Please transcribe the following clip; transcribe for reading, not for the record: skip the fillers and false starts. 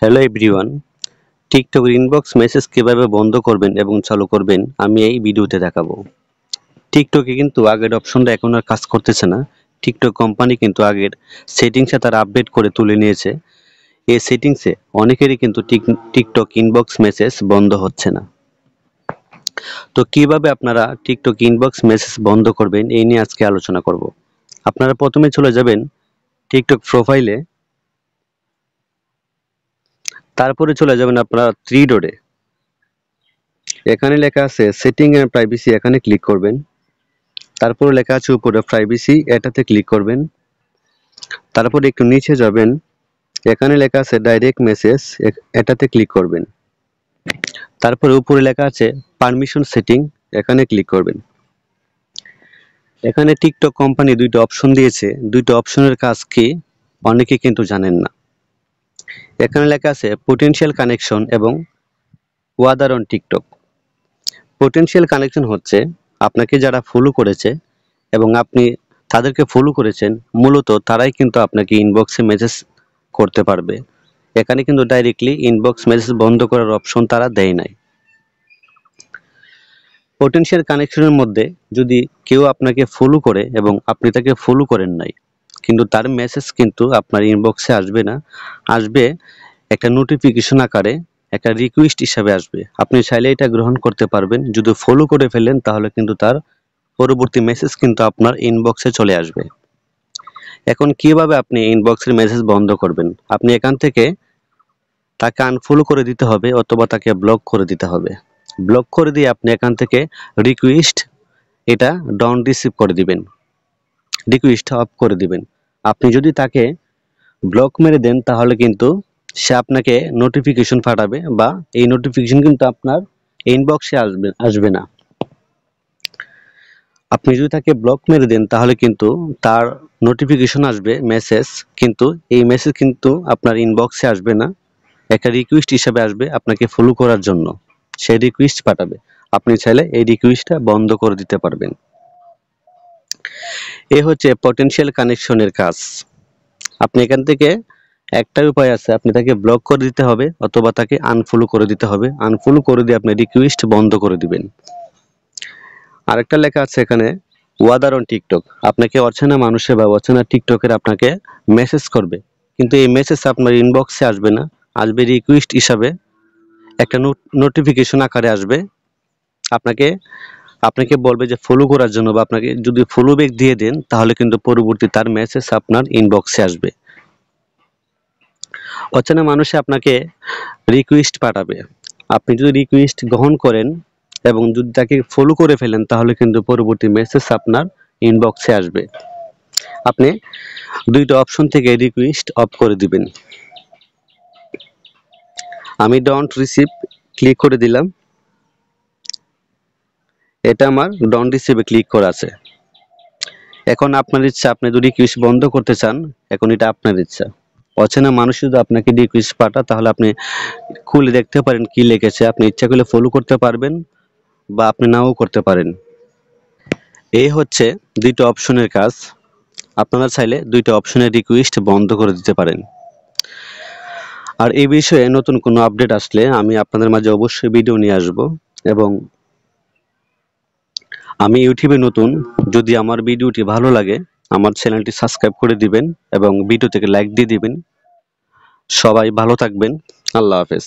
Hello everyone, টিকটকের inbox message কিভাবে বন্ধ করবেন এবং চালু করবেন আমি এই ভিডিওতে দেখাবো। টিকটকে কিন্তু আগের অপশনটা এখন আর কাজ করতেছে না। টিকটক কোম্পানি কিন্তু আগের সেটিংসে তারা আপডেট করে তুলে নিয়েছে। এই সেটিংসে অনেকেরই কিন্তু টিকটক ইনবক্স মেসেজ বন্ধ হচ্ছে না। তো কিভাবে আপনারা টিকটক ইনবক্স মেসেজ বন্ধ করবেন এই নিয়ে আজকে আলোচনা করব। আপনারা প্রথমে চলে যাবেন টিকটক প্রোফাইলে, তারপরে চলে যাবেন আপনারা থ্রি ডটে। এখানে লেখা আছে সেটিং এন্ড প্রাইভেসি, এখানে ক্লিক করবেন। তারপর লেখা আছে উপরে প্রাইভেসি, এটাতে ক্লিক করবেন। তারপর একটু নিচে যাবেন, এখানে লেখা আছে ডাইরেক্ট মেসেজ, এটাতে ক্লিক করবেন। তারপরে উপরে লেখা আছে পারমিশন সেটিং, এখানে ক্লিক করবেন। এখানে টিকটক কোম্পানি দুইটা অপশন দিয়েছে, দুইটা অপশনের কাজ কি অনেকে কিন্তু জানেন না। এখানে লেখা আছে পোটেনশিয়াল কানেকশন এবং ওয়াদার অন টিকটক। পোটেনশিয়াল কানেকশন হচ্ছে আপনাকে যারা ফলো করেছে এবং আপনি তাদেরকে ফলো করেছেন, মূলত তারাই কিন্তু আপনাকে ইনবক্সে মেসেজ করতে পারবে। এখানে কিন্তু ডাইরেক্টলি ইনবক্স মেসেজ বন্ধ করার অপশন তারা দেয় নাই। পোটেনশিয়াল কানেকশনের মধ্যে যদি কেউ আপনাকে ফলো করে এবং আপনি তাকে ফলো করেন নাই, কিন্তু তার মেসেজ কিন্তু আপনার ইনবক্সে আসবে না, আসবে একটা নোটিফিকেশন আকারে, একটা রিকোয়েস্ট হিসাবে আসবে। আপনি চাইলে এটা গ্রহণ করতে পারবেন। যদি ফলো করে ফেলেন তাহলে কিন্তু তার পরবর্তী মেসেজ কিন্তু আপনার ইনবক্সে চলে আসবে। এখন কিভাবে আপনি ইনবক্সের মেসেজ বন্ধ করবেন? আপনি এখান থেকে তাকে আনফলো করে দিতে হবে অথবা তাকে ব্লক করে দিতে হবে। ব্লক করে দিয়ে আপনি এখান থেকে রিকোয়েস্ট এটা ডন্ট রিসিভ করে দিবেন, রিকোয়েস্ট অফ করে দিবেন। আপনি যদি তাকে ব্লক মেরে দেন তাহলে কিন্তু সে আপনাকে নোটিফিকেশন পাঠাবে, বা এই নোটিফিকেশন কিন্তু আপনার ইনবক্সে আসবে না। আপনি যদি তাকে ব্লক মেরে দেন তাহলে কিন্তু তার নোটিফিকেশন আসবে মেসেজ, কিন্তু এই মেসেজ কিন্তু আপনার ইনবক্সে আসবে না, একটা রিকোয়েস্ট হিসেবে আসবে আপনাকে ফলো করার জন্য। সেই রিকোয়েস্ট পাঠাবে, আপনি চাইলে এই রিকোয়েস্টটা বন্ধ করে দিতে পারবেন। এই হচ্ছে পটেনশিয়াল কানেকশনের কাজ। আপনি এখান থেকে একটাই উপায় আছে, আপনি তাকে ব্লক করে দিতে হবে অথবা তাকে আনফলো করে দিতে হবে। আনফলো করে দিয়ে আপনি রিকোয়েস্ট বন্ধ করে দিবেন। আরেকটা লেখা আছে এখানে ওয়াদার অন টিকটক। আপনাকে অচেনা মানুষে বা অচেনা টিকটকের আপনাকে মেসেজ করবে, কিন্তু এই মেসেজ আপনার ইনবক্সে আসবে না, আসবে রিকোয়েস্ট হিসাবে, একটা নোটিফিকেশন আকারে আসবে। আপনাকে আপনাকে বলবে যে ফলো করার জন্য, বা আপনাকে যদি ফলো ব্যাক দিয়ে দেন তাহলে কিন্তু পরবর্তী তার মেসেজ আপনার ইনবক্সে আসবে। অচেনা মানুষে আপনাকে রিকোয়েস্ট পাঠাবে, আপনি যদি রিকোয়েস্ট গ্রহণ করেন এবং যদি তাকে ফলো করে ফেলেন তাহলে কিন্তু পরবর্তী মেসেজ আপনার ইনবক্সে আসবে। আপনি দুইটা অপশন থেকে রিকোয়েস্ট অফ করে দিবেন। আমি ডন্ট রিসিভ ক্লিক করে দিলাম, এটা আমার ডন্ট রিসিভে ক্লিক করা আছে। এখন আপনার ইচ্ছা, আপনি যদি রিকোয়েস্ট বন্ধ করতে চান এখন এটা আপনার ইচ্ছা। অচেনা মানুষ যদি আপনাকে রিকোয়েস্ট পাঠায় তাহলে আপনি খুলে দেখতে পারেন কি লিখেছে, আপনি ইচ্ছা করলে ফলো করতে পারবেন বা আপনি নাও করতে পারেন। এই হচ্ছে দুইটা অপশনের কাজ। আপনারা চাইলে দুইটা অপশনের রিকোয়েস্ট বন্ধ করে দিতে পারেন। আর এই বিষয়ে নতুন কোনো আপডেট আসলে আমি আপনাদের মাঝে অবশ্যই ভিডিও নিয়ে আসব। এবং আমি ইউটিউবে নতুন, যদি আমার ভিডিওটি ভালো লাগে আমার চ্যানেলটি সাবস্ক্রাইব করে দিবেন এবং ভিডিও থেকে লাইক দিয়ে দিবেন। সবাই ভালো থাকবেন। আল্লাহ হাফেজ।